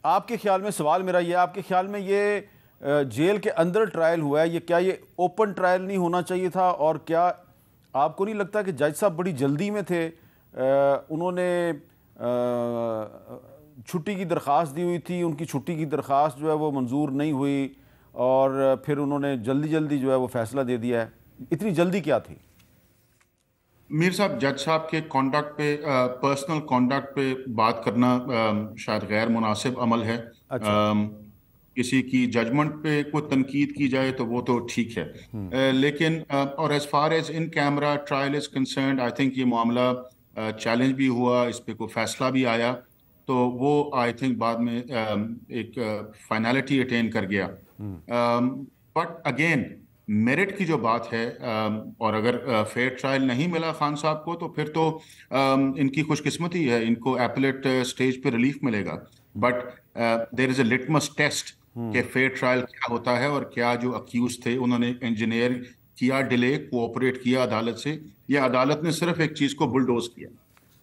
آپ کے خیال میں سوال میرا یہ، آپ کے خیال میں یہ جیل کے اندر ٹرائل ہوا ہے، یہ کیا یہ اوپن ٹرائل نہیں ہونا چاہیے تھا؟ اور کیا آپ کو نہیں لگتا کہ جج صاحب بڑی جلدی میں تھے؟ انہوں نے چھٹی کی درخواست دی ہوئی تھی، ان کی چھٹی کی درخواست جو ہے وہ منظور نہیں ہوئی، اور پھر انہوں نے جلدی جو ہے وہ فیصلہ دے دیا ہے، اتنی جلدی کیا تھی؟ میر صاحب، جج صاحب کے کانڈکٹ پہ، پرسنل کانڈکٹ پہ بات کرنا شاید غیر مناسب عمل ہے۔ اچھا، کسی کی ججمنٹ پہ کوئی تنقید کی جائے تو وہ تو ٹھیک ہے، لیکن اور as far as in camera trial is concerned, I think یہ معاملہ چیلنج بھی ہوا، اس پہ کوئی فیصلہ بھی آیا، تو وہ آئی تھنک بعد میں ایک فائنالٹی اٹین کر گیا۔ بٹ اگین میرٹ کی جو بات ہے، اور اگر فیئر ٹرائل نہیں ملا خان صاحب کو تو پھر تو ان کی خوش قسمتی ہے، ان کو ایپلیٹ سٹیج پہ ریلیف ملے گا۔ But there is a litmus test کہ فیئر ٹرائل کیا ہوتا ہے، اور کیا جو اکیوز تھے انہوں نے انجینئر کیا ڈیلے، کوآپریٹ کیا عدالت سے، یا عدالت نے صرف ایک چیز کو بلڈوز کیا؟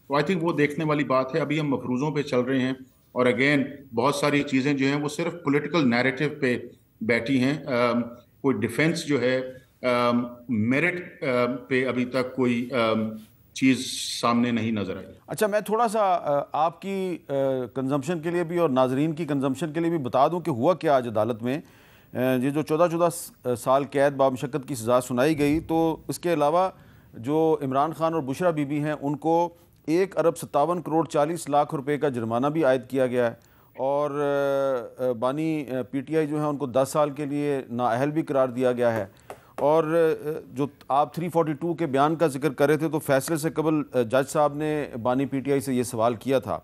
تو آئی تھنک وہ دیکھنے والی بات ہے۔ ابھی ہم مفروضوں پہ چل رہے ہیں، اور اگین بہت ساری چیزیں جو ہیں وہ صرف پولیٹیکل نیریٹو پہ بیٹھی ہیں، کوئی ڈیفینس جو ہے میرٹ پہ ابھی تک کوئی چیز سامنے نہیں نظر آئی۔ اچھا، میں تھوڑا سا آپ کی کنزمپشن کے لیے بھی اور ناظرین کی کنزمپشن کے لیے بھی بتا دوں کہ ہوا کیا آج عدالت میں۔ یہ جو 14 سال قید بامشقت کی سزا سنائی گئی، تو اس کے علاوہ جو عمران خان اور بشرا بی بی ہیں ان کو 1,57,40,00,000 روپے کا جرمانہ بھی عائد کیا گیا ہے، اور بانی پی ٹی آئی جو ہیں ان کو 10 سال کے لیے نااہل بھی قرار دیا گیا ہے۔ اور جو آپ 342 کے بیان کا ذکر کر رہے تھے، تو فیصلے سے قبل جج صاحب نے بانی پی ٹی آئی سے یہ سوال کیا تھا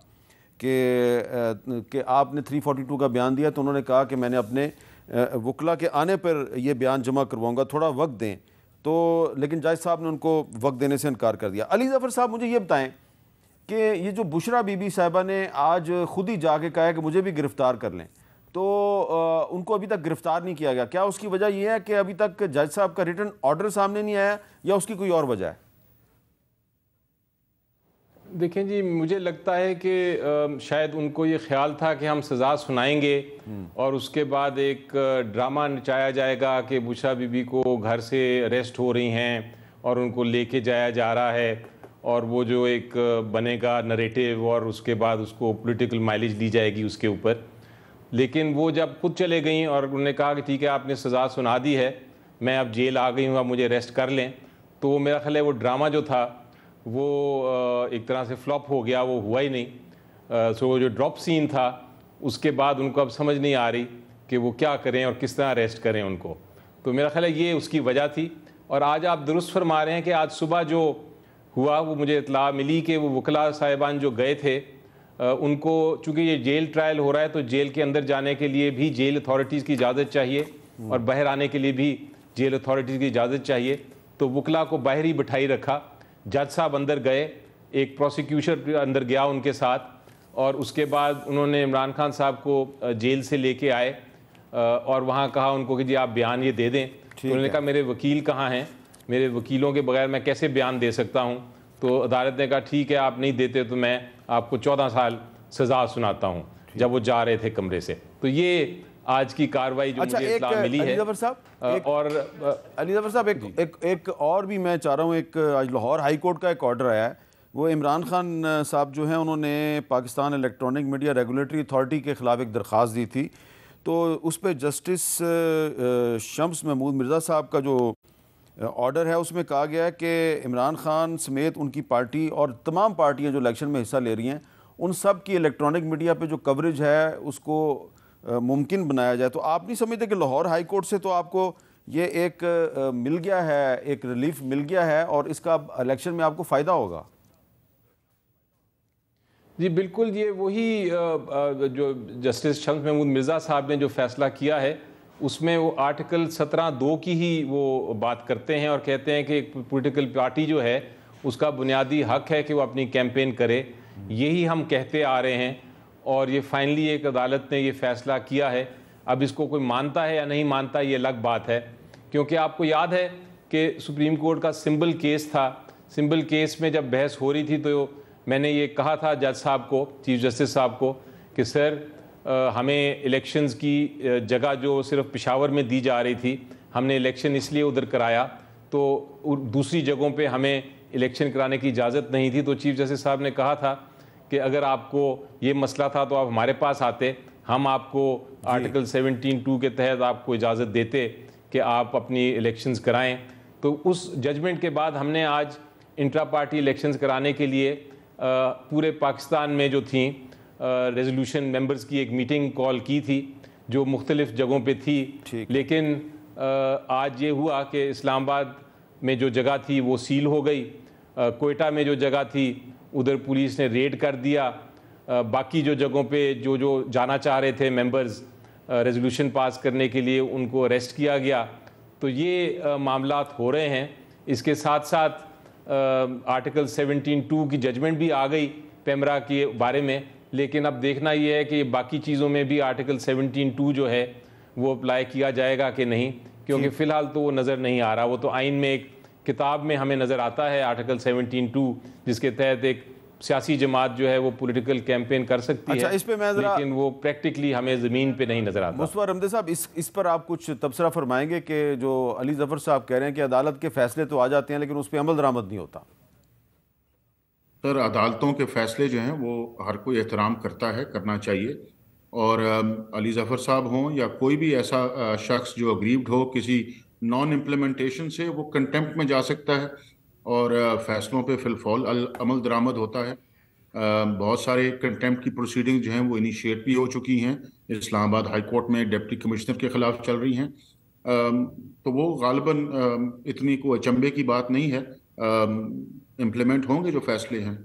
کہ آپ نے 342 کا بیان دیا، تو انہوں نے کہا کہ میں نے اپنے وکلا کے آنے پر یہ بیان جمع کرواؤں گا، تھوڑا وقت دیں، تو لیکن جج صاحب نے ان کو وقت دینے سے انکار کر دیا۔ علی ظفر صاحب، مجھے یہ بتائیں کہ یہ جو بشرا بی بی صاحبہ نے آج خود ہی جا کے کہا ہے کہ مجھے بھی گرفتار کر لیں، تو ان کو ابھی تک گرفتار نہیں کیا گیا، کیا اس کی وجہ یہ ہے کہ ابھی تک جج صاحب کا ریٹن آرڈر سامنے نہیں آیا، یا اس کی کوئی اور وجہ ہے؟ دیکھیں جی، مجھے لگتا ہے کہ شاید ان کو یہ خیال تھا کہ ہم سزا سنائیں گے اور اس کے بعد ایک ڈرامہ نچایا جائے گا کہ بشرا بی بی کو گھر سے اریسٹ ہو رہی ہیں اور ان کو لے کے جایا جا رہا ہے، اور وہ جو ایک بنے گا نریٹیو، اور اس کے بعد اس کو پولیٹیکل مائلیج دی جائے گی اس کے اوپر۔ لیکن وہ جب خود چلے گئیں اور انہوں نے کہا کہ ٹھیک ہے آپ نے سزا سنا دی ہے، میں اب جیل آ گئی ہوں، اب مجھے اریسٹ کر لیں، تو میرا خیال ہے وہ ڈرامہ جو تھا وہ ایک طرح سے فلاپ ہو گیا، وہ ہوا ہی نہیں۔ سو جو ڈراپ سین تھا اس کے بعد ان کو اب سمجھ نہیں آ رہی کہ وہ کیا کریں اور کس طرح اریسٹ کریں ان کو، تو میرا خیال ہے یہ اس کی وجہ تھی۔ اور آج آپ درست فرما رہے ہیں کہ آج صبح جو ہوا، وہ مجھے اطلاع ملی کہ وہ وکلا صاحبان جو گئے تھے ان کو، چونکہ یہ جیل ٹرائل ہو رہا ہے تو جیل کے اندر جانے کے لیے بھی جیل اتھارٹیز کی اجازت چاہیے، اور باہر آنے کے لیے بھی جیل اتھارٹیز کی اجازت چاہیے، تو وکلا کو باہر ہی بٹھائی رکھا۔ جج صاحب اندر گئے، ایک پروسیکیوشن اندر گیا ان کے ساتھ، اور اس کے بعد انہوں نے عمران خان صاحب کو جیل سے لے کے آئے، اور وہاں کہا ان کو کہ جی آپ بیان یہ دے دیں، تو انہوں نے کہا میرے وکیل کہاں ہیں، میرے وکیلوں کے بغیر میں کیسے بیان دے سکتا ہوں؟ تو عدالت نے کہا ٹھیک ہے آپ نہیں دیتے تو میں آپ کو 14 سال سزا سناتا ہوں، جب وہ جا رہے تھے کمرے سے۔ تو یہ آج کی کاروائی جو مجھے اطلاع ملی ہے۔ اور علی ظفر صاحب، ایک اور بھی میں چاہ رہا ہوں، ایک آج لاہور ہائی کورٹ کا ایک آرڈر آیا ہے، وہ عمران خان صاحب جو ہیں انہوں نے Pakistan electronic media regulatory authority کے خلاف ایک درخواست دی تھی، تو اس پہ جسٹس شمس محمود مرزا صاحب کا جو آرڈر ہے اس میں کہا گیا ہے کہ عمران خان سمیت ان کی پارٹی اور تمام پارٹیاں جو الیکشن میں حصہ لے رہی ہیں ان سب کی الیکٹرانک میڈیا پہ جو کوریج ہے اس کو ممکن بنایا جائے۔ تو آپ نہیں سمجھتے کہ لاہور ہائی کورٹ سے تو آپ کو یہ ایک مل گیا ہے، ایک ریلیف مل گیا ہے، اور اس کا الیکشن میں آپ کو فائدہ ہوگا؟ جی بالکل، یہ وہی جو جسٹس شمس محمود مرزا صاحب نے جو فیصلہ کیا ہے اس میں وہ آرٹیکل 17(2) کی ہی وہ بات کرتے ہیں، اور کہتے ہیں کہ ایک پولیٹیکل پارٹی جو ہے اس کا بنیادی حق ہے کہ وہ اپنی کیمپین کرے، یہی ہم کہتے آ رہے ہیں، اور یہ فائنلی ایک عدالت نے یہ فیصلہ کیا ہے۔ اب اس کو کوئی مانتا ہے یا نہیں مانتا یہ الگ بات ہے، کیونکہ آپ کو یاد ہے کہ سپریم کورٹ کا سمبل کیس تھا، سمبل کیس میں جب بحث ہو رہی تھی تو میں نے یہ کہا تھا جج صاحب کو، چیف جسٹس صاحب کو، کہ سر ہمیں الیکشنز کی جگہ جو صرف پشاور میں دی جا رہی تھی، ہم نے الیکشن اس لیے ادھر کرایا، تو دوسری جگہوں پہ ہمیں الیکشن کرانے کی اجازت نہیں تھی۔ تو چیف جسٹس صاحب نے کہا تھا کہ اگر آپ کو یہ مسئلہ تھا تو آپ ہمارے پاس آتے، ہم آپ کو آرٹیکل 17(2) کے تحت آپ کو اجازت دیتے کہ آپ اپنی الیکشنز کرائیں۔ تو اس ججمنٹ کے بعد ہم نے آج انٹرا پارٹی الیکشنز کرانے کے لیے پورے پاکستان میں جو تھیں ریزولوشن ممبرز کی ایک میٹنگ کال کی تھی جو مختلف جگہوں پہ تھی، لیکن آج یہ ہوا کہ اسلام آباد میں جو جگہ تھی وہ سیل ہو گئی، کوئٹہ میں جو جگہ تھی ادھر پولیس نے ریڈ کر دیا، باقی جو جگہوں پہ جو جانا چاہ رہے تھے ممبرز ریزولوشن پاس کرنے کے لیے ان کو اریسٹ کیا گیا۔ تو یہ معاملات ہو رہے ہیں۔ اس کے ساتھ ساتھ آرٹیکل 17(2) کی ججمنٹ بھی آ گئی پیمرا کے بارے میں، لیکن اب دیکھنا یہ ہے کہ باقی چیزوں میں بھی آرٹیکل 17(2) جو ہے وہ اپلائی کیا جائے گا کہ نہیں، کیونکہ فی الحال تو وہ نظر نہیں آ رہا۔ وہ تو آئین میں ایک کتاب میں ہمیں نظر آتا ہے آرٹیکل 17(2) جس کے تحت ایک سیاسی جماعت جو ہے وہ پولیٹیکل کیمپین کر سکتی ہے، اس پہ میں لیکن وہ پریکٹیکلی ہمیں زمین پہ نہیں نظر آتا۔ مصطفیٰ رمدے صاحب، اس پر آپ کچھ تبصرہ فرمائیں گے کہ جو علی ظفر صاحب کہہ رہے ہیں کہ عدالت کے فیصلے تو آ جاتے ہیں لیکن اس پہ عمل درآمد نہیں ہوتا؟ سر، عدالتوں کے فیصلے جو ہیں وہ ہر کوئی احترام کرتا ہے، کرنا چاہیے، اور علی ظفر صاحب ہوں یا کوئی بھی ایسا شخص جو اگریوڈ ہو کسی نان امپلیمنٹیشن سے، وہ کنٹیمپٹ میں جا سکتا ہے اور فیصلوں پہ فی الفور عمل درآمد ہوتا ہے۔ بہت سارے کنٹیمپٹ کی پروسیڈنگ جو ہیں وہ انیشیٹ بھی ہو چکی ہیں، اسلام آباد ہائی کورٹ میں ڈپٹی کمشنر کے خلاف چل رہی ہیں، تو وہ غالباً اتنی کوئی اچنبھے کی بات نہیں ہے، امپلیمنٹ ہوں گے جو فیصلے ہیں۔